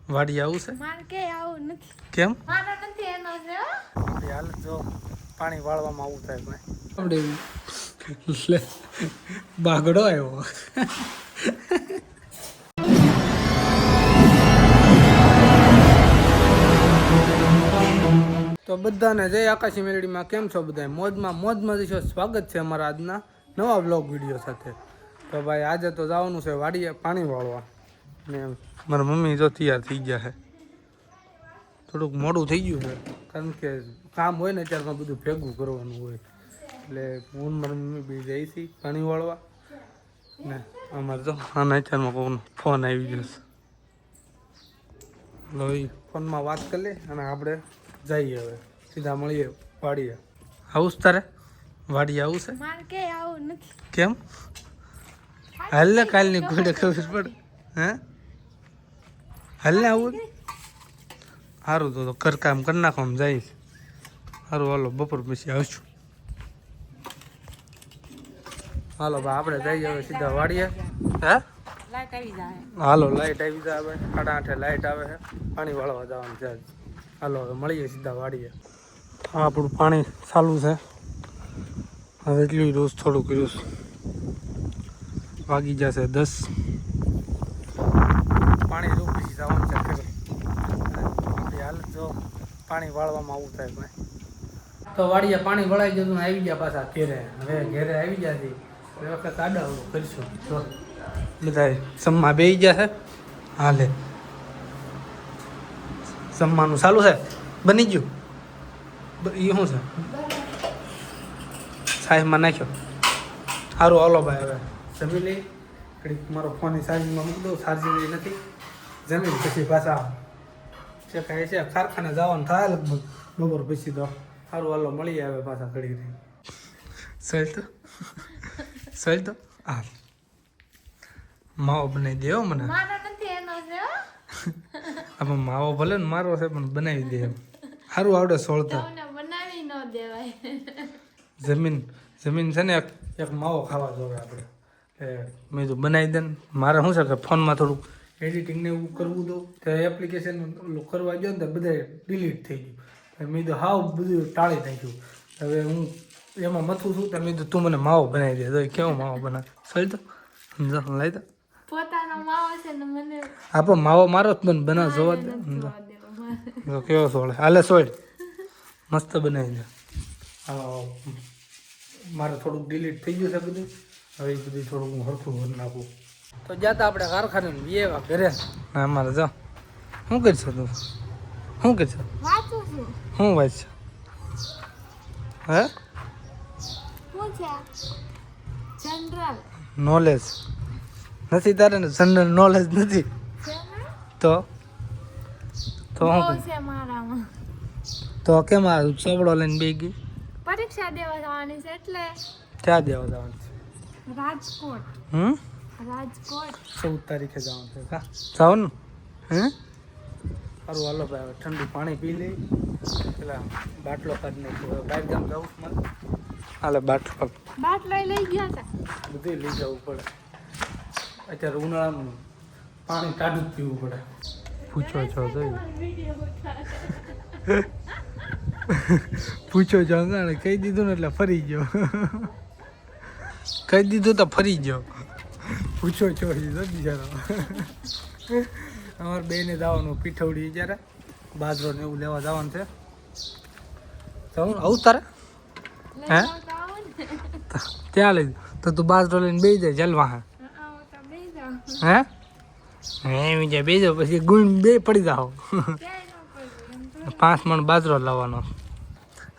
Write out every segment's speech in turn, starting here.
વાડી આવું છે માર કે આવું નથી કેમ મારો નથી એનો છે હો. આપણી હાલત જો પાણી વાળવામાં આવું થાય ભાઈ આપણે બાગડો આવ્યો તો બધાને જય આકાશી મેલડીમાં કેમ છો બધા મોજમાં છો સ્વાગત છે અમારા આજના નવા બ્લોગ વિડીયો સાથે તો ભાઈ આજે તો જવાનું છે વાડીએ પાણી વાળવા ને મારા મમ્મી જો તૈયાર થઈ ગયા છે થોડુંક મોડું થઈ ગયું છે કારણ કે કામ હોય ને ત્યારમાં બધું ભેગું કરવાનું હોય એટલે હું મારી મમ્મી બી જઈ છીએ પાણી વાળવા ને અમારે તો આના અત્યારમાં કોઈનો ફોન આવી જશે એટલે એ ફોનમાં વાત કરી લે અને આપણે જઈએ હવે સીધા મળીએ વાડીએ આવું તારે વાડીએ આવું છે માર કે આવું નથી કેમ હાલ ને કાલની કોઈને ખબર પડે હે હાલ ને આવું સારું તો ઘર કામ કરી નાખો આમ જઈશ સારું હાલો બપોર પછી આવશું હાલો ભાઈ આપણે જઈએ હવે સીધા વાડીએ હે લાઈટ આવી જાય હાલો લાઈટ આવી જાય હવે 8:30 લાઈટ આવે છે પાણી વાળવા જવાનું છે હાલો હવે મળીએ સીધા વાડીએ આપણું પાણી ચાલુ છે હવે એટલું રોજ થોડું કર્યું છે વાગી જશે 10 પાણી રોકી જવાનું છે આપણી હાલત જો પાણી વાળવામાં આવું થાય ભાઈ તો વાડીએ પાણી વળાઈ જતું આવી ગયા પાછા ઘેરે હવે ઘેરે આવી ગયા છે એ વખત આડા કરીશું જો બધા જમવા બેસી ગયા છે હાલે જમવાનું ચાલુ છે બની ગયું એ શું છે સાહેબમાં નાખ્યો સારું હાલો ભાઈ હવે જમી લઈ ઘડીક મારો ફોન ચાર્જિંગમાં મૂકી દઉં ચાર્જિંગ નથી જમીન પછી પાછા છે કાંઈ છે કારખાને જવાનું થાય લગભગ બપોર પછી તો સારું હાલો મળી આવે પાછા ઘડી રહી સહેલ તો હા માવો બનાવી દે મને મારો નથી એનો છે હો. આમાં માવો ભલે ને મારો છે પણ બનાવી દે એમ સારું આવડે સોળતા તમને બનાવી ન દેવાય જમીન છે ને એક માવો ખાવા જોઈએ આપણે મેં તો બનાવી દે ને મારે શું છે કે ફોનમાં થોડુંક એડિટિંગ ને એવું કરવું દઉં તો એપ્લિકેશન કરવા ગયો ને તો બધા ડિલીટ થઈ ગયું મેં તો હાવ બધું ટાળી નાખ્યું હવે હું એમાં મથું છું તો મેં તો તું મને માવો બનાવી દે તો કેવો માવો બનાવે સહી તો સમજો લઈ દો પોતાનો માવો છે ને મને આપો માવો મારો જ બન બનાવ જોવા દે દેવો તો કેવો સોળે હાલે સોળ મસ્ત બનાવી દે મારે થોડુંક ડિલીટ થઈ ગયું છે બધું હવે એ બધું થોડુંક હું હરખું કરી નાખું તો જ્યાં તો આપણે કારખાને એવા ઘરે ના અમારે જાઓ શું કરશો તું શું કરશો વાંચું છું શું વાંચ હે શું છે જનરલ નોલેજ નથી તારે ને જનરલ નોલેજ નથી છે ને તો બહુ શું છે મારામાં તો કેમ આ ચોપડો લઈને બે ગઈ પરીક્ષા દેવા જવાની છે એટલે ક્યાં દેવા જવાનું છે રાજકોટ રાજકોટ 14 તારીખે જવાનું છે કા જવાનું હે સારું હાલો ભાઈ હવે ઠંડુ પાણી પી લઈ પેલા બાટલો કાઢી નાખ્યો બહાર ગામ જવું છે મારે હાલે બાટલો લઈ ગયા હતા બધું લઈ જવું પડે અત્યારે ઉનાળામાં પાણી ટાઢું જ પીવું પડે પૂછો છો પૂછો છો ને કહી દીધું ને એટલે ફરી ગયો કહી દીધું તો ફરી ગયો પૂછો છો બિચારો અમારે બેને જવાનું પીઠવડી જ્યારે બાજરો ને એવું લેવા જવાનું છે જવું આવું તારે હે ત્યાં લઈ તો તું બાજરો લઈને બેસી જાય જલવા હે બીજા બેજો પછી ગુણ બે પડી જાઓ 5 મણ બાજરો લાવવાનો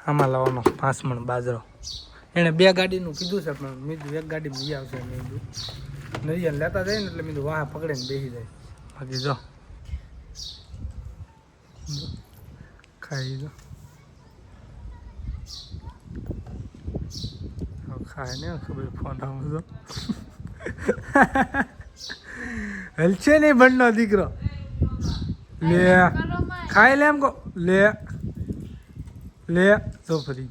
આમાં લાવવાનો 5 મણ બાજરો એણે 2 ગાડીનું કીધું છે પણ મેં કીધું 1 ગાડીમાં લઈ આવશે મેં કીધું નરિયા લેતા જાય ને એટલે મેં કીધું વાહ પકડીને બેસી જાય બાકી જો ખાઈ દો ખાય ને ખબર ફોન આવું તો હલશે નહીં બંડનો દીકરો લે ખાઈ લે એમ કહો લે તો ફરી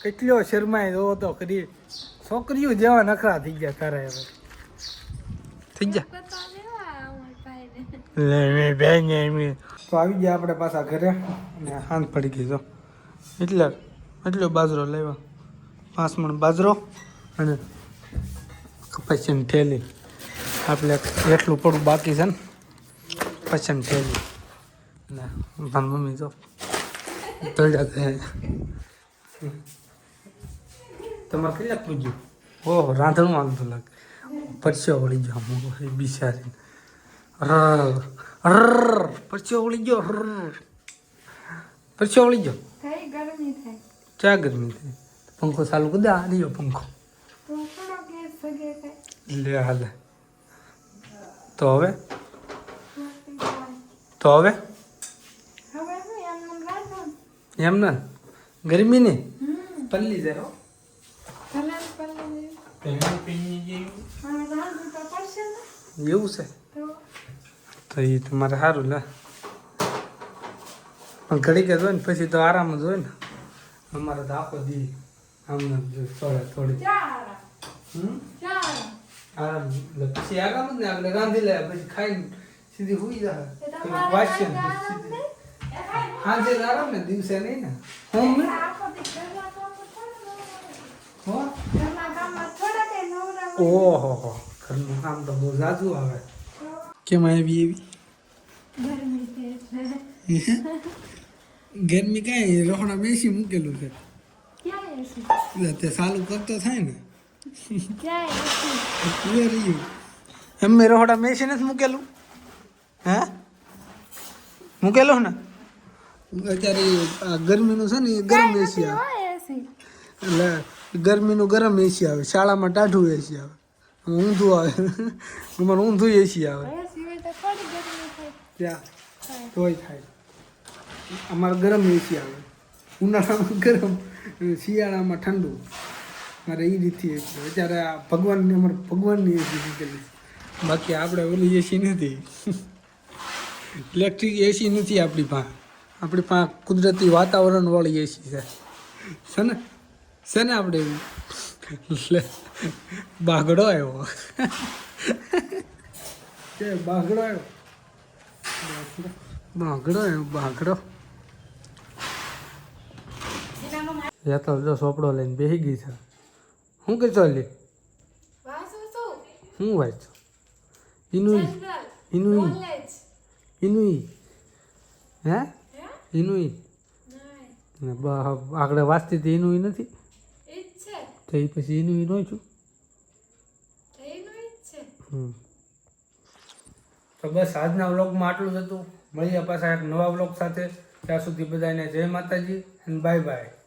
કેટલો શરમાય જોવો તો કરી છોકરીઓ જેવા નખરા થઈ ગયા તારા હવે થઈ ગયા તો આવી ગયા આપણે પાછા ઘરે અને હાંજ પડી ગઈ તો એટલો બાજરો લેવા 5 મણ બાજરો અને કપાસિયાની થેલી આપણે એટલું પડું બાકી છે ને કપાસિયાની થેલી ને મારી મમ્મી જો તળ્યા થાય તમારે કેટલાક પૂછ્યું ઓહો રાંધણું વાંધો લાગે પરસ્યો વળી ગયો આમ બિચારી પરસ્યો વળી ગયો પરસ્યો વળી ગયો કઈ ગરમી થાય ચા ગરમી થાય પંખો ચાલુ કરી દે આ રહ્યો પંખો તો થોડો ગેસ સગે થાય લે હાલે તો હવે તો હવે હવે શું એમ રાખો એમ ના ગરમી ને પલ્લી જાય હો ભલે ભલે હવે રાંધવું તો પડશે ને એવું છે તો એ તમારે સારું લે પણ ઘડી કે જોઈએ ને પછી તો આરામ જ હોય ને અમારે તો આખો દી આમને થોડી ચાર આરામ એટલે પછી આરામ જ ને આપણે રાંધી લે પછી ખાઈને સીધી સુઈ જાય વાંચશે ને સીધી હાજે આરામ ને દિવસે નહીં ને હોમ ને હો ઓહો ઘરનું કામ તો બહુ ઝાઝું આવે કેમ આવી એવી ગરમી કાંઈ રખડા બેસી મૂકેલું છે તે ચાલુ કરતો થાય ને રહ્યું એમ મેં રખડા બેસી નથી મૂકેલું હે મૂકેલું ને અત્યારે આ ગરમીનું છે ને એ ગરમ એસી આવે એટલે ગરમીનું ગરમ એસી આવે શાળામાં ટાઢું એસી આવે ઊંધું આવે અમારે ઊંધું એસી આવે ત્યાં તોય થાય અમારે ગરમ એસી આવે ઉનાળામાં ગરમ શિયાળામાં ઠંડુ મારે એ રીતથી એસી અત્યારે આ ભગવાનની અમારે ભગવાનની એસી નીકળેલી બાકી આપણે ઓલી એસી નથી ઇલેક્ટ્રિક એસી નથી આપણી પાસે કુદરતી વાતાવરણવાળી એસી છે ને આપણે એટલે બાગડો આવ્યો કે બાગડો આવ્યો યા તો જો સોપડો લઈને બેસી ગઈ છે શું કે ચાલી શું વાંચ ઇનુઈ હે ઇનુઈ આગળ વાંચતી હતી ઇનુઈ નથી તો એ પછી ઇનુઈ નો છું તો બસ આજના વ્લોગમાં આટલું જ હતું મળીએ પાછા એક નવા વ્લોગ સાથે ત્યાં સુધી બધાને જય માતાજી અને બાય બાય